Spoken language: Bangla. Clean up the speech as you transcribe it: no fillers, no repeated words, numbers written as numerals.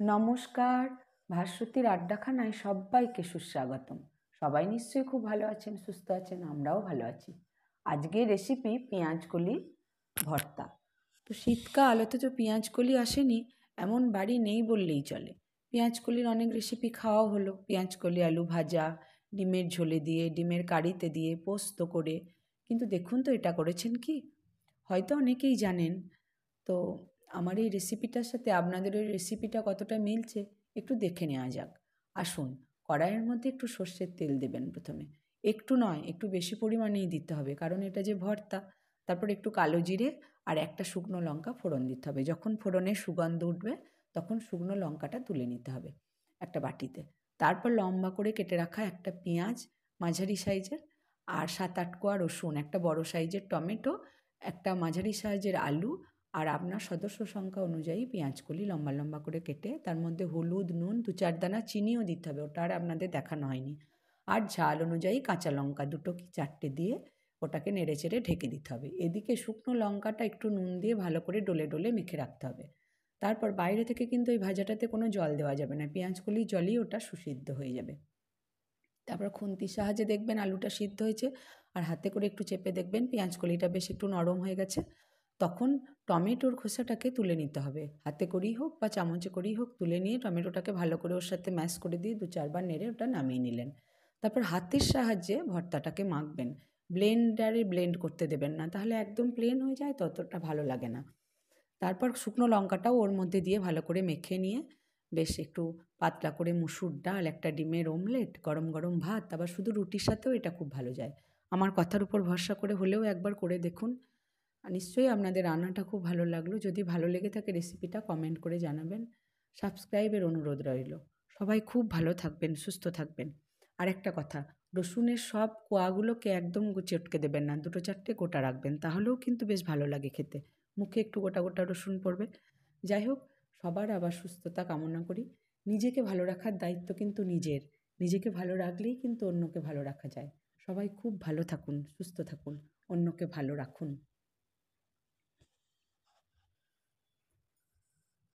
নমস্কার। ভাস্বতীর আড্ডাখানায় সবাইকে সুস্বাগতম। সবাই নিশ্চয়ই খুব ভালো আছেন, সুস্থ আছেন, আমরাও ভালো আছি। আজকের রেসিপি পেঁয়াজকলি ভর্তা। তো শীতকাল, অথচ পেঁয়াজকলি আসেনি এমন বাড়ি নেই বললেই চলে। পেঁয়াজকলির অনেক রেসিপি খাওয়াও হলো, পেঁয়াজকলি আলু ভাজা, ডিমের ঝোলে দিয়ে, ডিমের কারিতে দিয়ে, পোস্ত করে। কিন্তু দেখুন তো এটা করেছেন কি? হয়তো অনেকেই জানেন। তো আমার এই রেসিপিটার সাথে আপনাদের ওই রেসিপিটা কতটা মিলছে একটু দেখে নেওয়া যাক। আসুন, কড়াইয়ের মধ্যে একটু সর্ষের তেল দেবেন প্রথমে। একটু নয়, একটু বেশি পরিমাণেই দিতে হবে, কারণ এটা যে ভর্তা। তারপর একটু কালো জিরে আর একটা শুকনো লঙ্কা ফোড়ন দিতে হবে। যখন ফোড়নের সুগন্ধ উঠবে তখন শুকনো লঙ্কাটা তুলে নিতে হবে একটা বাটিতে। তারপর লম্বা করে কেটে রাখা একটা পেঁয়াজ মাঝারি সাইজের, আর 7-8 কোয়া রসুন, একটা বড় সাইজের টমেটো, একটা মাঝারি সাইজের আলু, আর আপনার সদস্য সংখ্যা অনুযায়ী পেঁয়াজকলি লম্বা লম্বা করে কেটে তার মধ্যে হলুদ, নুন, 2-4 দানা চিনিও দিতে হবে, ওটা আর আপনাদের দেখানো হয়নি। আর ঝাল অনুযায়ী কাঁচা লঙ্কা 2 কি 4টে দিয়ে ওটাকে নেড়েচেড়ে ঢেকে দিতে হবে। এদিকে শুকনো লঙ্কাটা একটু নুন দিয়ে ভালো করে ডলে ডলে মেখে রাখতে হবে। তারপর বাইরে থেকে কিন্তু এই ভাজাটাতে কোনো জল দেওয়া যাবে না, পেঁয়াজকলি জলই ওটা সুসিদ্ধ হয়ে যাবে। তারপর খুন্তির সাহায্যে দেখবেন আলুটা সিদ্ধ হয়েছে, আর হাতে করে একটু চেপে দেখবেন পেঁয়াজকলিটা বেশ একটু নরম হয়ে গেছে। তখন টমেটোর খোসাটাকে তুলে নিতে হবে, হাতে করেই হোক বা চামচে করেই হোক তুলে নিয়ে টমেটোটাকে ভালো করে ওর সাথে ম্যাশ করে দিয়ে 2-4 বার নেড়ে ওটা নামিয়ে নিলেন। তারপর হাতের সাহায্যে ভর্তাটাকে মাখবেন, ব্লেন্ডারে ব্লেন্ড করতে দেবেন না, তাহলে একদম প্লেন হয়ে যায়, ততটা ভালো লাগে না। তারপর শুকনো লঙ্কাটাও ওর মধ্যে দিয়ে ভালো করে মেখে নিয়ে বেশ একটু পাতলা করে মুসুর ডাল, একটা ডিমের অমলেট, গরম গরম ভাত, আবার শুধু রুটির সাথেও এটা খুব ভালো যায়। আমার কথার উপর ভরসা করে হলেও একবার করে দেখুন। নিশ্চয়ই আপনাদের রান্নাটা খুব ভালো লাগলো। যদি ভালো লেগে থাকে রেসিপিটা কমেন্ট করে জানাবেন। সাবস্ক্রাইবের অনুরোধ রইল। সবাই খুব ভালো থাকবেন, সুস্থ থাকবেন। আর একটা কথা, রসুনের সব কোয়াগুলোকে একদম চটকে দেবেন না, 2-4টে গোটা রাখবেন, তাহলেও কিন্তু বেশ ভালো লাগে খেতে। মুখে একটু গোটা গোটা রসুন পড়বে। যাই হোক, সবার আবার সুস্থতা কামনা করি। নিজেকে ভালো রাখার দায়িত্ব কিন্তু নিজের। নিজেকে ভালো রাখলেই কিন্তু অন্যকে ভালো রাখা যায়। সবাই খুব ভালো থাকুন, সুস্থ থাকুন, অন্যকে ভালো রাখুন।